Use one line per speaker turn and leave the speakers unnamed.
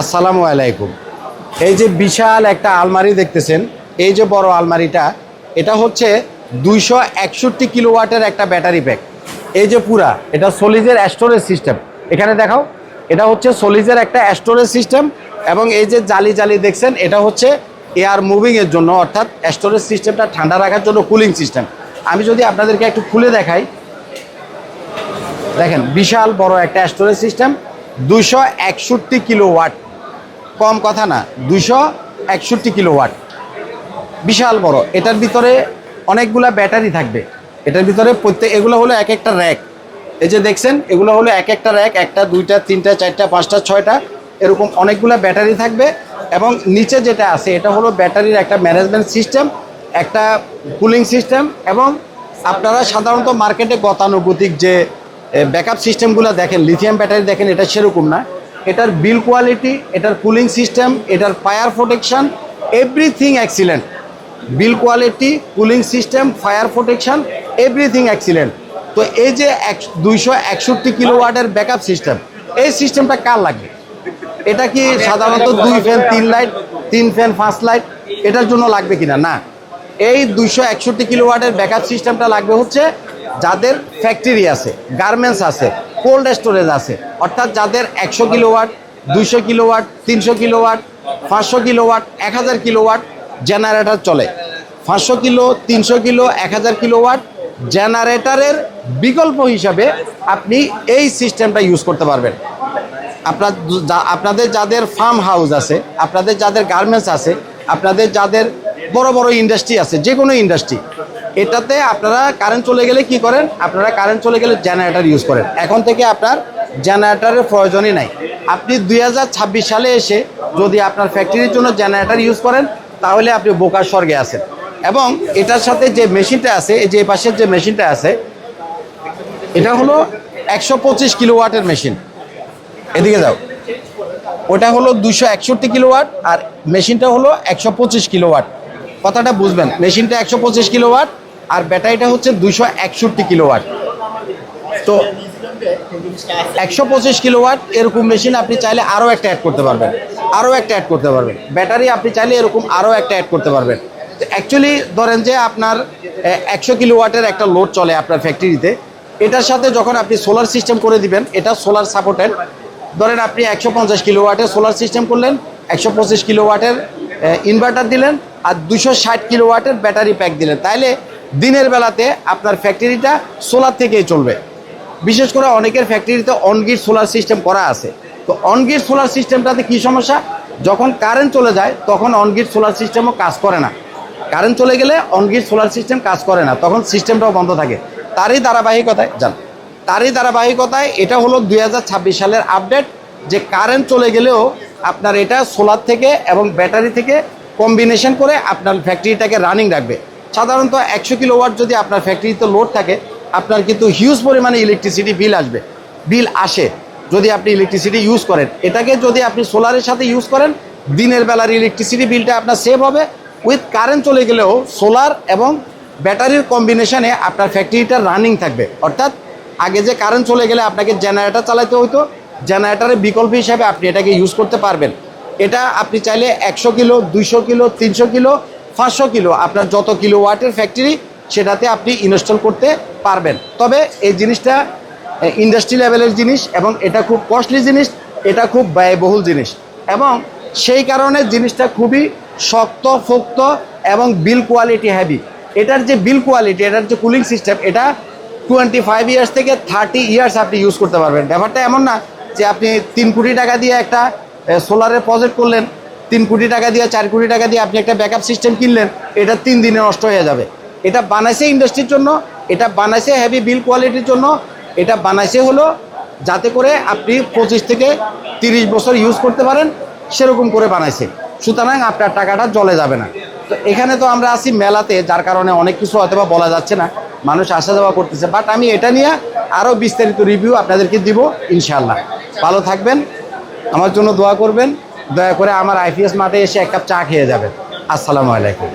আসসালামু আলাইকুম। এই যে বিশাল একটা আলমারি দেখতেছেন, এই যে বড় আলমারিটা, এটা হচ্ছে 261 কিলোওয়াটের একটা ব্যাটারি প্যাক। এই যে পুরা এটা সলিজের স্টোরেজ সিস্টেম, এখানে দেখাও, এটা হচ্ছে সলিজের একটা স্টোরেজ সিস্টেম। এবং এই যে জালি জালি দেখছেন, এটা হচ্ছে এয়ার মুভিংয়ের জন্য, অর্থাৎ স্টোরেজ সিস্টেমটা ঠান্ডা রাখার জন্য কুলিং সিস্টেম। আমি যদি আপনাদেরকে একটু খুলে দেখাই, দেখেন বিশাল বড় একটা স্টোরেজ সিস্টেম, 261 কিলোওয়াট, কম কথা না, 261 কিলোওয়াট, বিশাল বড়। এটার ভিতরে অনেকগুলা ব্যাটারি থাকবে। এটার ভিতরে এগুলো হলো এক একটা র্যাক। এই যে দেখছেন, এগুলো হলো এক একটা র্যাক, একটা দুইটা তিনটা চারটা পাঁচটা ছয়টা, এরকম অনেকগুলা ব্যাটারি থাকবে। এবং নিচে যেটা আছে এটা হলো ব্যাটারির একটা ম্যানেজমেন্ট সিস্টেম, একটা কুলিং সিস্টেম। এবং আপনারা সাধারণত মার্কেটে গতানুগতিক যে ব্যাকআপ সিস্টেমগুলো দেখেন, লিথিয়াম ব্যাটারি দেখেন, এটা সেরকম না। এটার বিল কোয়ালিটি, এটার কুলিং সিস্টেম, এটার ফায়ার প্রোটেকশন, এভরিথিং এক্সিলেন্ট। বিল quality, cooling system, fire protection, everything excellent. তো এই যে 261 কিলোওয়াটের ব্যাকআপ সিস্টেম, এই সিস্টেমটা কার লাগবে? এটা কি সাধারণত 2 ফ্যান 3 লাইট, 3 ফ্যান 5 লাইট, এটার জন্য লাগবে কিনা? না, এই 261 কিলোওয়াটের ব্যাকআপ সিস্টেমটা লাগবে হচ্ছে যাদের ফ্যাক্টরি আছে, গার্মেন্টস আছে, কোল্ড স্টোরেজ আছে, অর্থাৎ যাদের 100 kilowatt, 200 kilowatt, 300 kilowatt, 500 kilowatt, 1000 kilowatt generator চলে। 500 কিলো, 300 কিলো, 1000 কিলোওয়াট জেনারেটরের বিকল্প হিসাবে আপনি এই সিস্টেমটা ইউজ করতে পারবেন। আপনাদের যাদের ফার্ম হাউস আছে, আপনাদের যাদের গার্মেন্টস আছে, আপনাদের যাদের বড় বড় ইন্ডাস্ট্রি আছে, যে কোনো ইন্ডাস্ট্রি, এটাতে আপনারা কারেন্ট চলে গেলে কি করেন? আপনারা কারেন্ট চলে গেলে জেনারেটর ইউজ করেন। এখন থেকে আপনার জেনারেটরের প্রয়োজনই নাই। আপনি 2026 সালে এসে যদি আপনার ফ্যাক্টরির জন্য জেনারেটর ইউজ করেন, তাহলে আপনি বোকার স্বর্গে আছেন। এবং এটার সাথে যে মেশিনটা আছে, এই যে পাশের যে মেশিনটা আছে, এটা হলো 125 কিলোওয়াটের মেশিন। এদিকে যাও, ওটা হলো 261 কিলোওয়াট, আর মেশিনটা হলো 125 কিলোওয়াট। কথাটা বুঝবেন, মেশিনটা 125 কিলোওয়াট আর ব্যাটারিটা হচ্ছে 261 কিলোওয়াট। তো 125 কিলোওয়াট এরকম মেশিন আপনি চাইলে আরও একটা অ্যাড করতে পারবেন, আরও একটা অ্যাড করতে পারবেন। ব্যাটারি আপনি চাইলে এরকম আরও একটা অ্যাড করতে পারবেন। অ্যাকচুয়ালি ধরেন যে আপনার 100 কিলোওয়াটের একটা লোড চলে আপনার ফ্যাক্টরিতে, এটার সাথে যখন আপনি সোলার সিস্টেম করে দিবেন, এটা সোলার সাপোর্টেড। ধরেন আপনি 150 কিলোওয়াটের সোলার সিস্টেম করলেন, 125 কিলোওয়াটের ইনভার্টার দিলেন, আর 260 কিলোওয়াটের ব্যাটারি প্যাক দিলেন, তাইলে দিনের বেলাতে আপনার ফ্যাক্টরিটা সোলার থেকেই চলবে। বিশেষ করে অনেকের ফ্যাক্টরিতে অনগ্রিড সোলার সিস্টেম করা আছে। তো অনগ্রিড সোলার সিস্টেমটাতে কী সমস্যা? যখন কারেন্ট চলে যায় তখন অনগ্রিড সোলার সিস্টেমও কাজ করে না। কারেন্ট চলে গেলে অনগ্রিড সোলার সিস্টেম কাজ করে না, তখন সিস্টেমটাও বন্ধ থাকে। তারই ধারাবাহিকতায় এটা হলো 2026 সালের আপডেট, যে কারেন্ট চলে গেলেও আপনার এটা সোলার থেকে এবং ব্যাটারি থেকে কম্বিনেশন করে আপনার ফ্যাক্টরিটাকে রানিং রাখবে। সাধারণত 100 কিলোওয়াট যদি আপনার ফ্যাক্টরিতে লোড থাকে, আপনার কিন্তু হিউজ পরিমাণে ইলেকট্রিসিটি বিল আসে যদি আপনি ইলেকট্রিসিটি ইউজ করেন। এটাকে যদি আপনি সোলারের সাথে ইউজ করেন, দিনের বেলার ইলেকট্রিসিটি বিলটা আপনার সেভ হবে। উইথ কারেন্ট চলে গেলেও সোলার এবং ব্যাটারির কম্বিনেশনে আপনার ফ্যাক্টরিটা রানিং থাকবে। অর্থাৎ আগে যে কারেন্ট চলে গেলে আপনাকে জেনারেটর চালাতে হতো, জেনারেটরের বিকল্প হিসাবে আপনি এটাকে ইউজ করতে পারবেন। এটা আপনি চাইলে 100 কিলো, 200 কিলো, 300 কিলো, 500 কিলো, আপনার যত কিলোওয়াটের ফ্যাক্টরি সেটাতে আপনি ইনস্টল করতে পারবেন। তবে এই জিনিসটা ইন্ডাস্ট্রি লেভেলের জিনিস এবং এটা খুব কস্টলি জিনিস, এটা খুব ব্যয়বহুল জিনিস, এবং সেই কারণে জিনিসটা খুবই শক্ত এবং বিল কোয়ালিটি হ্যাভি। এটার যে বিল কোয়ালিটি, এটার যে কুলিং সিস্টেম, এটা 25 ইয়ার্স থেকে 30 ইয়ার্স আপনি ইউজ করতে পারবেন। ব্যাপারটা এমন না যে আপনি 3 কোটি টাকা দিয়ে একটা সোলারের প্রজেক্ট করলেন, 3 কোটি টাকা দিয়ে 4 কোটি টাকা দিয়ে আপনি একটা ব্যাকআপ সিস্টেম কিনলেন, এটা 3 দিনে নষ্ট হয়ে যাবে। এটা বানাইছে ইন্ডাস্ট্রির জন্য, এটা বানাইছে হেভি বিল কোয়ালিটির জন্য, এটা বানাইছে হলো যাতে করে আপনি 25 থেকে 30 বছর ইউজ করতে পারেন, সেরকম করে বানাইছে। সুতরাং আপনার টাকাটা জলে যাবে না। তো এখানে তো আমরা আছি মেলাতে, যার কারণে অনেক কিছু হয়তো বা বলা যাচ্ছে না, মানুষ আসা যাওয়া করতেছে, বাট আমি এটা নিয়ে আরও বিস্তারিত রিভিউ আপনাদেরকে দিব ইনশাআল্লাহ। ভালো থাকবেন, আমার জন্য দোয়া করবেন, দয়া করে আমার আইপিএস মাঠে এসে এক কাপ চা খেয়ে যাবেন। আসসালামু আলাইকুম।